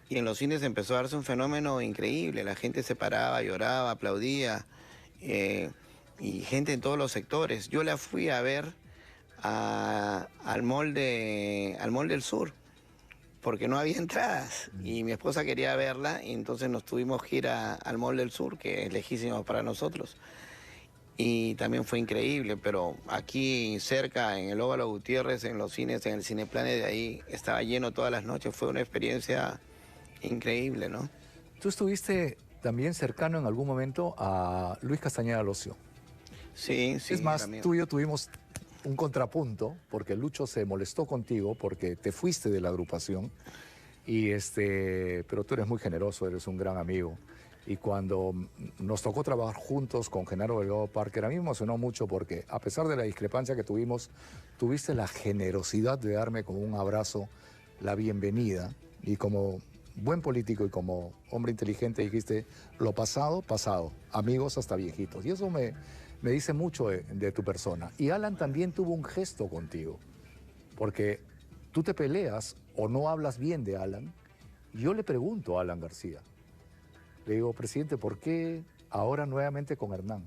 Y en los cines empezó a darse un fenómeno increíble, la gente se paraba, lloraba, aplaudía, y gente en todos los sectores. Yo la fui a ver al mall del Sur, porque no había entradas y mi esposa quería verla y entonces nos tuvimos que ir al Mall del Sur, que es lejísimo para nosotros. Y también fue increíble, pero aquí cerca, en el Óvalo Gutiérrez, en los cines, en el Cineplane de ahí, estaba lleno todas las noches. Fue una experiencia increíble, ¿no? Tú estuviste también cercano en algún momento a Luis Castañeda Locio. Sí, sí. Es más, también. tú y yo tuvimos un contrapunto porque Lucho se molestó contigo porque te fuiste de la agrupación pero tú eres muy generoso, eres un gran amigo. Y cuando nos tocó trabajar juntos con Genaro Delgado Parker, a mí me emocionó mucho porque a pesar de la discrepancia que tuvimos, tuviste la generosidad de darme como un abrazo, la bienvenida, y como buen político y como hombre inteligente dijiste, lo pasado, pasado, amigos hasta viejitos. Y eso me dice mucho de tu persona. Y Alan también tuvo un gesto contigo, porque tú te peleas o no hablas bien de Alan. Y yo le pregunto a Alan García, le digo, presidente, ¿por qué ahora nuevamente con Hernán?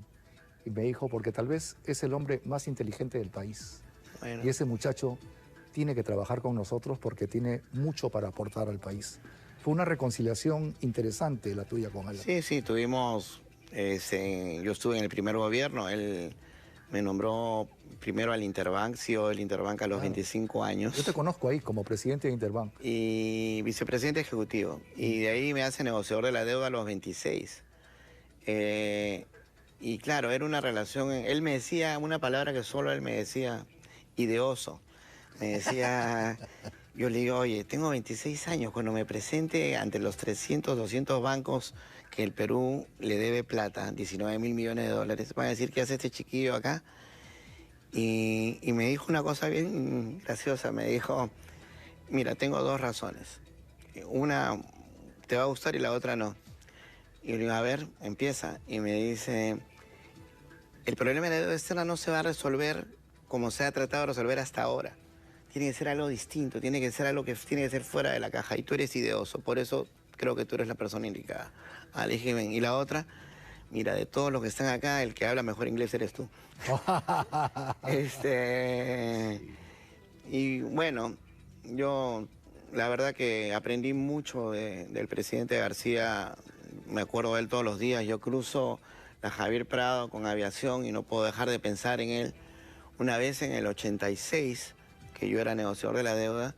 Y me dijo, porque tal vez es el hombre más inteligente del país. Bueno. Y ese muchacho tiene que trabajar con nosotros porque tiene mucho para aportar al país. Fue una reconciliación interesante la tuya con Alan. Sí, sí, tuvimos, yo estuve en el primer gobierno, él Me nombró primero al Interbank, CEO del Interbank a los Claro. 25 años. Yo te conozco ahí como presidente de Interbank. Y vicepresidente ejecutivo. Y de ahí me hace negociador de la deuda a los 26. Y claro, era una relación, él me decía una palabra que solo él me decía, ideoso. Me decía, yo le digo, oye, tengo 26 años, cuando me presente ante los 300, 200 bancos que el Perú le debe plata, 19.000 millones de dólares, van a decir, ¿qué hace este chiquillo acá? Y me dijo una cosa bien graciosa, me dijo, mira, tengo dos razones. Una te va a gustar y la otra no. Y le digo, a ver, empieza. Y me dice, el problema de la deuda externa no se va a resolver como se ha tratado de resolver hasta ahora. Tiene que ser algo distinto, tiene que ser algo que tiene que ser fuera de la caja. Y tú eres ideoso, por eso creo que tú eres la persona indicada. Ah, le dije, ven. Y la otra, mira, de todos los que están acá, el que habla mejor inglés eres tú. Y bueno, yo la verdad que aprendí mucho del presidente García, me acuerdo de él todos los días, yo cruzo la Javier Prado con aviación y no puedo dejar de pensar en él. Una vez en el 86, que yo era negociador de la deuda,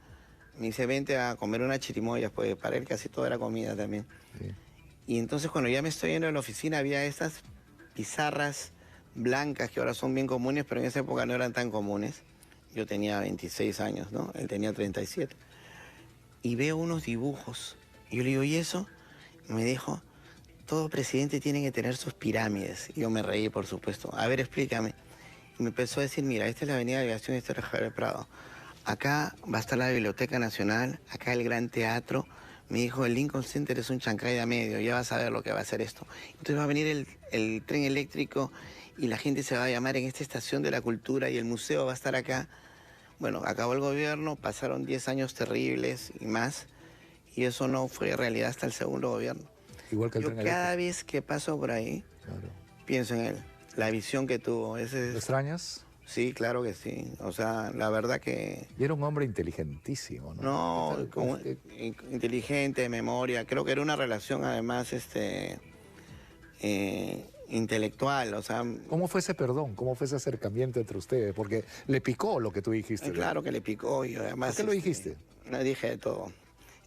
me dice, vente a comer unas chirimoyas, pues para él casi todo era comida también. Sí. Y entonces cuando ya me estoy yendo de la oficina había estas pizarras blancas que ahora son bien comunes, pero en esa época no eran tan comunes. Yo tenía 26 años, ¿no? Él tenía 37. Y veo unos dibujos. Y yo le digo, ¿y eso? Y me dijo, todo presidente tiene que tener sus pirámides. Y yo me reí, por supuesto. A ver, explícame. Y me empezó a decir, mira, esta es la Avenida de Aviación y esta es la Javier Prado. Acá va a estar la Biblioteca Nacional, acá el Gran Teatro. Me dijo, el Lincoln Center es un chancay de a medio, ya vas a ver lo que va a hacer esto. Entonces va a venir el tren eléctrico y la gente se va a llamar en esta estación de la cultura y el museo va a estar acá. Bueno, acabó el gobierno, pasaron 10 años terribles y más, y eso no fue realidad hasta el segundo gobierno. Igual que el Yo tren cada eléctrico. vez que paso por ahí, Claro. pienso en él, la visión que tuvo. Ese ¿Lo extrañas? Sí, claro que sí. O sea, la verdad que... Y era un hombre inteligentísimo, ¿no? No, ¿Qué tal? inteligente, memoria. Creo que era una relación además intelectual. O sea, ¿Cómo fue ese perdón? ¿Cómo fue ese acercamiento entre ustedes? Porque le picó lo que tú dijiste. claro que le picó y además... ¿Por qué lo dijiste? No dije de todo.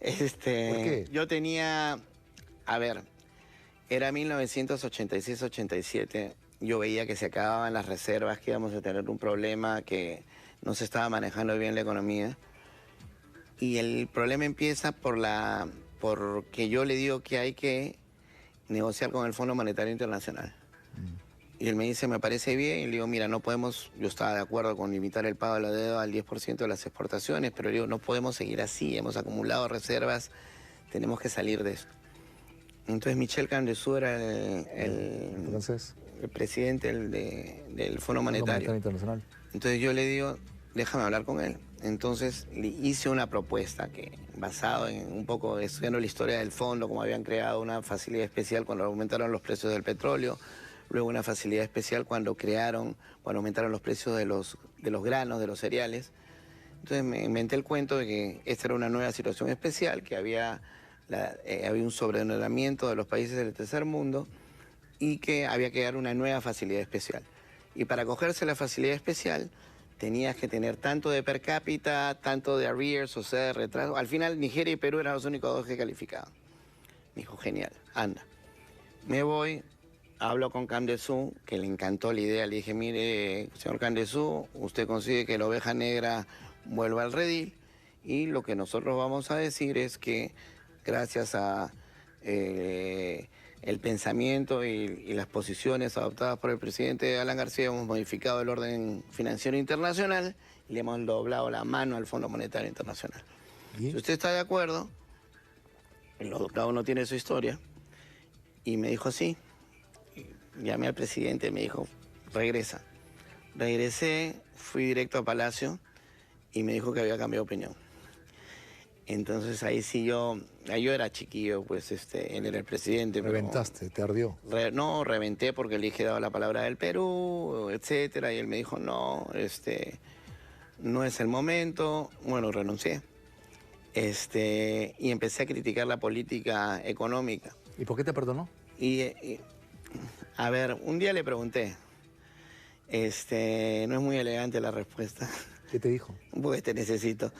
¿Por qué? Yo tenía... A ver, era 1986-87. Yo veía que se acababan las reservas, que íbamos a tener un problema, que no se estaba manejando bien la economía. Y el problema empieza porque yo le digo que hay que negociar con el Fondo Monetario Internacional. Y él me dice, me parece bien. Y le digo, mira, no podemos, yo estaba de acuerdo con limitar el pago de la deuda al 10% de las exportaciones, pero le digo, no podemos seguir así, hemos acumulado reservas, tenemos que salir de esto. Entonces Michel Camdesú era Entonces, el presidente del Fondo Monetario. Internacional. Entonces yo le digo, déjame hablar con él. Entonces le hice una propuesta que, basado en un poco estudiando la historia del fondo, como habían creado una facilidad especial cuando aumentaron los precios del petróleo, luego una facilidad especial cuando aumentaron los precios de los granos, de los cereales. Entonces me inventé el cuento de que esta era una nueva situación especial, que había un sobreendeudamiento de los países del tercer mundo y que había que dar una nueva facilidad especial. Y para acogerse a la facilidad especial tenías que tener tanto de per cápita, tanto de arrears, o sea, de retraso. Al final Nigeria y Perú eran los únicos dos que calificaban. Me dijo, genial, anda. Me voy, hablo con Camdesú, que le encantó la idea. Le dije, mire, señor Camdesú, usted consigue que la oveja negra vuelva al redil y lo que nosotros vamos a decir es que gracias a el pensamiento y las posiciones adoptadas por el presidente Alan García hemos modificado el orden financiero internacional y le hemos doblado la mano al Fondo Monetario Internacional. ¿Y? Si usted está de acuerdo, cada uno tiene su historia, y me dijo sí. Llamé al presidente, me dijo, regresa. Regresé, fui directo a Palacio y me dijo que había cambiado de opinión. Entonces ahí sí yo era chiquillo, pues él era el presidente. pero- Reventaste, te ardió. No, reventé porque le dije dado la palabra del Perú, etcétera, y él me dijo, no, no es el momento. Bueno, renuncié. Y empecé a criticar la política económica. ¿Y por qué te perdonó? A ver, un día le pregunté, No es muy elegante la respuesta. ¿Qué te dijo? Pues te necesito.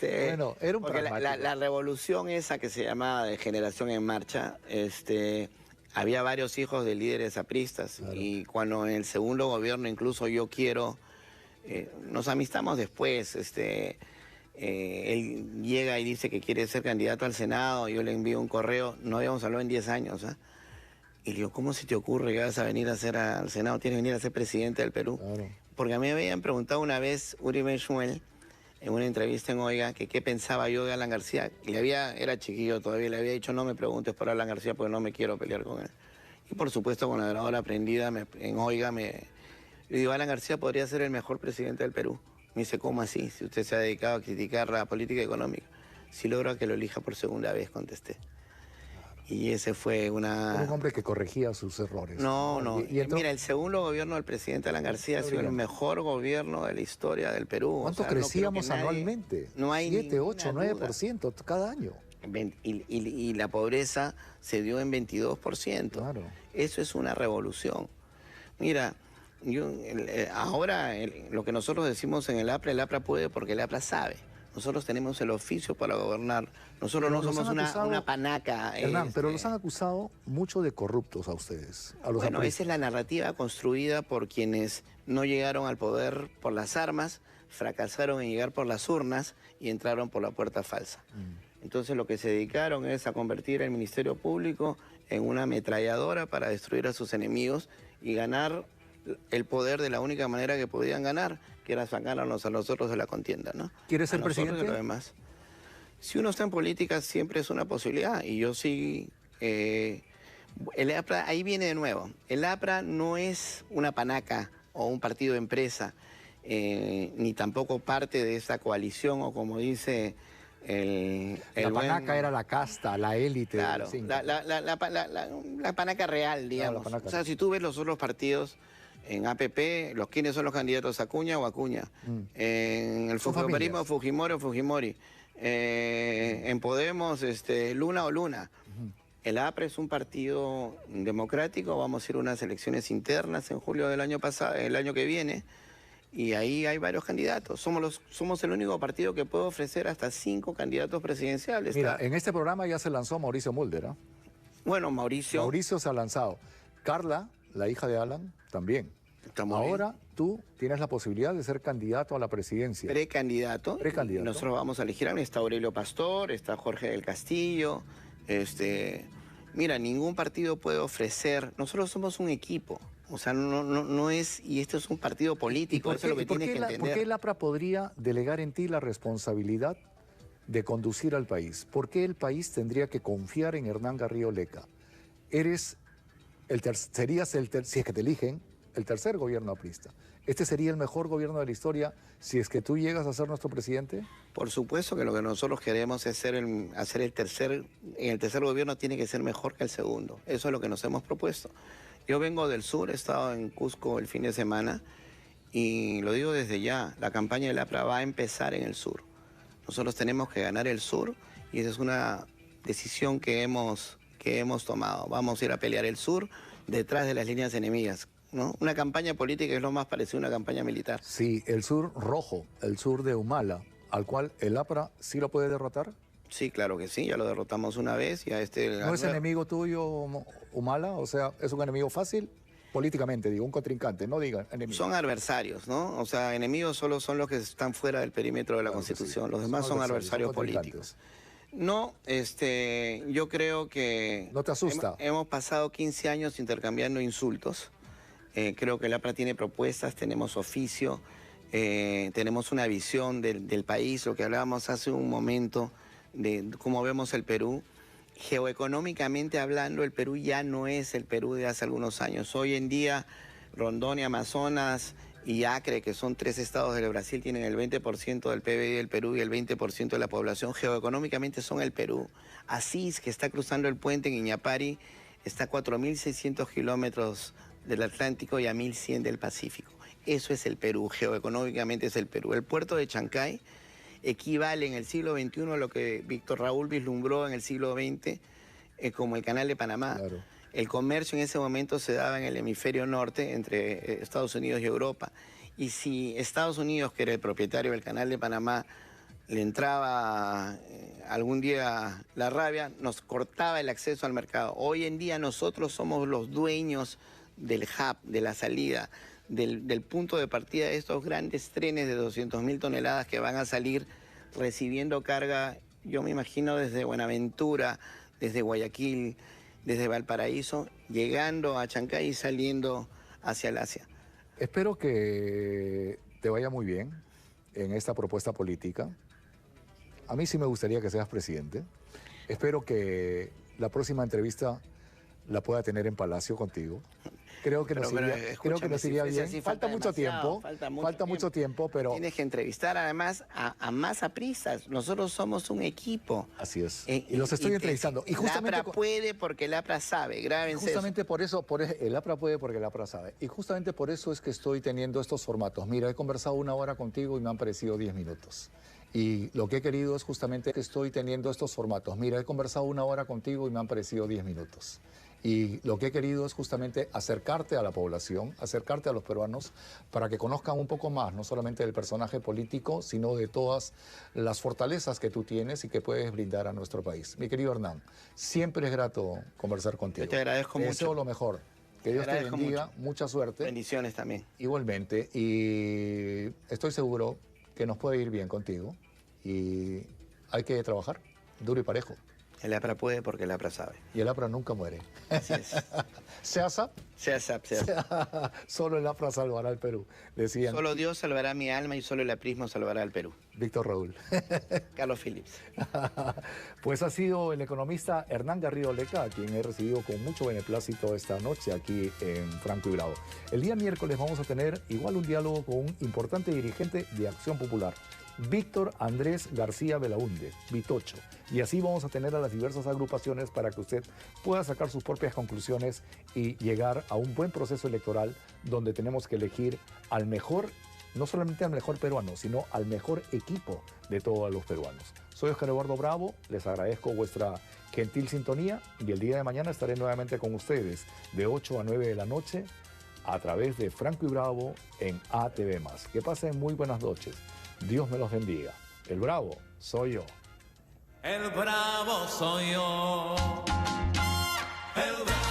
Bueno, era un porque pragmático. la revolución esa que se llamaba de Generación en Marcha, había varios hijos de líderes apristas. Claro. Y cuando en el segundo gobierno incluso yo quiero, nos amistamos después, él llega y dice que quiere ser candidato al Senado, yo le envío un correo, no habíamos hablado en 10 años, ¿ah? Y le digo, ¿cómo se te ocurre que vas a venir a hacer al Senado? Tienes que venir a ser presidente del Perú. Claro. Porque a mí me habían preguntado una vez Uri Benchmuel, en una entrevista en Oiga, que qué pensaba yo de Alan García. Y era chiquillo todavía, le había dicho, no me preguntes por Alan García porque no me quiero pelear con él. Y por supuesto, con la grabadora prendida en Oiga, le digo, Alan García podría ser el mejor presidente del Perú. Me dice, ¿cómo así? Si usted se ha dedicado a criticar la política económica. Si logra que lo elija por segunda vez, contesté. Y ese fue Era un una... hombre que corregía sus errores. No. Y entonces, Mira, el segundo gobierno del presidente Alan García ha sido el mejor gobierno de la historia del Perú. ¿cuánto O sea, no creo crecíamos que nadie- anualmente? No hay 7, ninguna 8, duda. 9% cada año. Y la pobreza se dio en 22%. Claro. Eso es una revolución. Mira, ahora lo que nosotros decimos en el APRA puede porque el APRA sabe. Nosotros tenemos el oficio para gobernar. Nosotros Pero no los somos han acusado, una panaca. Hernán, pero los han acusado mucho de corruptos a ustedes. A los Bueno, apristas. esa es la narrativa construida por quienes no llegaron al poder por las armas, fracasaron en llegar por las urnas y entraron por la puerta falsa. Entonces lo que se dedicaron es a convertir el Ministerio Público en una ametralladora para destruir a sus enemigos y ganar el poder de la única manera que podían ganar, que era sacarnos a nosotros de la contienda, ¿no? ¿Quieres ser A nosotros y a presidente? los demás. Si uno está en política siempre es una posibilidad y yo sí... el APRA, ahí viene de nuevo, el APRA no es una panaca o un partido de empresa, ni tampoco parte de esa coalición o como dice La buen- panaca era la casta, la élite. de Claro, los cinco. la panaca real, digamos. la panaca. O sea, si tú ves los otros partidos en APP, ¿quiénes son los candidatos? ¿Acuña o Acuña? En el Son Fujimorismo, familias. Fujimori o Fujimori. En Podemos, Luna o Luna. El APRA es un partido democrático, vamos a ir a unas elecciones internas en julio del año pasado, el año que viene, y ahí hay varios candidatos. Somos el único partido que puede ofrecer hasta 5 candidatos presidenciales. Mira, Está- en este programa ya se lanzó Mauricio Mulder. ¿Ah? Bueno, Mauricio Mauricio se ha lanzado. Carla, la hija de Alan, también. está muy bien. Ahora tú tienes la posibilidad de ser candidato a la presidencia. Precandidato. Precandidato. Y nosotros vamos a elegir a está Aurelio Pastor, está Jorge del Castillo. Mira, ningún partido puede ofrecer. Nosotros somos un equipo. O sea, no es. Y esto es un partido político. Eso es lo que por tiene que ¿Por entender. qué el APRA podría delegar en ti la responsabilidad de conducir al país? ¿Por qué el país tendría que confiar en Hernán Garrido Leca? Serías si es que te eligen, el tercer gobierno aprista. ¿Este sería el mejor gobierno de la historia si es que tú llegas a ser nuestro presidente? Por supuesto que lo que nosotros queremos es hacer el tercer gobierno tiene que ser mejor que el segundo. Eso es lo que nos hemos propuesto. Yo vengo del sur, he estado en Cusco el fin de semana y lo digo desde ya, la campaña del APRA va a empezar en el sur. Nosotros tenemos que ganar el sur y esa es una decisión que hemos tomado. Vamos a ir a pelear el sur detrás de las líneas enemigas, ¿no? Una campaña política es lo más parecido a una campaña militar. Sí, el sur rojo, el sur de Humala, al cual el APRA sí lo puede derrotar. Sí, claro que sí, ya lo derrotamos una vez y a ¿No es enemigo tuyo Humala? O sea, ¿es un enemigo fácil? Políticamente, digo, un contrincante, no digan enemigo. Son adversarios, ¿no? O sea, enemigos solo son los que están fuera del perímetro de la Claro que Constitución. sí. Los demás son adversarios son políticos. contrincantes. No, yo creo que... ¿No te asusta? Hemos pasado 15 años intercambiando insultos. Creo que el APRA tiene propuestas, tenemos oficio, tenemos una visión del país, lo que hablábamos hace un momento de cómo vemos el Perú. Geoeconómicamente hablando, el Perú ya no es el Perú de hace algunos años. Hoy en día, Rondón y Amazonas y Acre, que son 3 estados del Brasil, tienen el 20% del PBI del Perú y el 20% de la población. Geoeconómicamente son el Perú. Asís, que está cruzando el puente en Iñapari, está a 4.600 kilómetros del Atlántico y a 1.100 del Pacífico. Eso es el Perú, geoeconómicamente es el Perú. El puerto de Chancay equivale en el siglo XXI a lo que Víctor Raúl vislumbró en el siglo XX como el Canal de Panamá. Claro. El comercio en ese momento se daba en el hemisferio norte entre Estados Unidos y Europa. Y si Estados Unidos, que era el propietario del Canal de Panamá, le entraba algún día la rabia, nos cortaba el acceso al mercado. Hoy en día nosotros somos los dueños del hub, de la salida, del punto de partida de estos grandes trenes de 200.000 toneladas que van a salir recibiendo carga, yo me imagino desde Buenaventura, desde Guayaquil, desde Valparaíso, llegando a Chancay y saliendo hacia el Asia. Espero que te vaya muy bien en esta propuesta política. A mí sí me gustaría que seas presidente. Espero que la próxima entrevista la pueda tener en Palacio contigo. Creo que nos iría bien. Así, falta mucho tiempo, falta mucho tiempo, pero... Tienes que entrevistar además a más apristas. Nosotros somos un equipo. Así es. Y los estoy entrevistando. Y justamente el APRA puede porque el APRA sabe. Grábense justamente eso. por eso, el APRA puede porque el APRA sabe. Y justamente por eso es que estoy teniendo estos formatos. Mira, he conversado 1 hora contigo y me han parecido 10 minutos. Y lo que he querido es justamente que estoy teniendo estos formatos. Mira, he conversado 1 hora contigo y me han parecido 10 minutos. Y lo que he querido es justamente acercarte a la población, acercarte a los peruanos, para que conozcan un poco más, no solamente del personaje político, sino de todas las fortalezas que tú tienes y que puedes brindar a nuestro país. Mi querido Hernán, siempre es grato conversar contigo. Yo te agradezco mucho. Te deseo lo mejor. Que Dios te bendiga, mucha suerte. Bendiciones también. Igualmente, y estoy seguro que nos puede ir bien contigo. Y hay que trabajar duro y parejo. El APRA puede porque el APRA sabe. Y el APRA nunca muere. Así es. Sea SAP, solo el APRA salvará al Perú, decían. Solo Dios salvará mi alma y solo el aprismo salvará al Perú. Víctor Raúl. Carlos Phillips. Pues ha sido el economista Hernán Garrido Leca, a quien he recibido con mucho beneplácito esta noche aquí en Franco y Bravo. El día miércoles vamos a tener igual un diálogo con un importante dirigente de Acción Popular, Víctor Andrés García Belaúnde, Vitocho. Y así vamos a tener a las diversas agrupaciones para que usted pueda sacar sus propias conclusiones y llegar a un buen proceso electoral donde tenemos que elegir al mejor, no solamente al mejor peruano, sino al mejor equipo de todos los peruanos. Soy Oscar Eduardo Bravo, les agradezco vuestra gentil sintonía y el día de mañana estaré nuevamente con ustedes de 8 a 9 de la noche a través de Franco y Bravo en ATV+. Que pasen muy buenas noches. Dios me los bendiga. El bravo soy yo. El bravo soy yo. El bravo.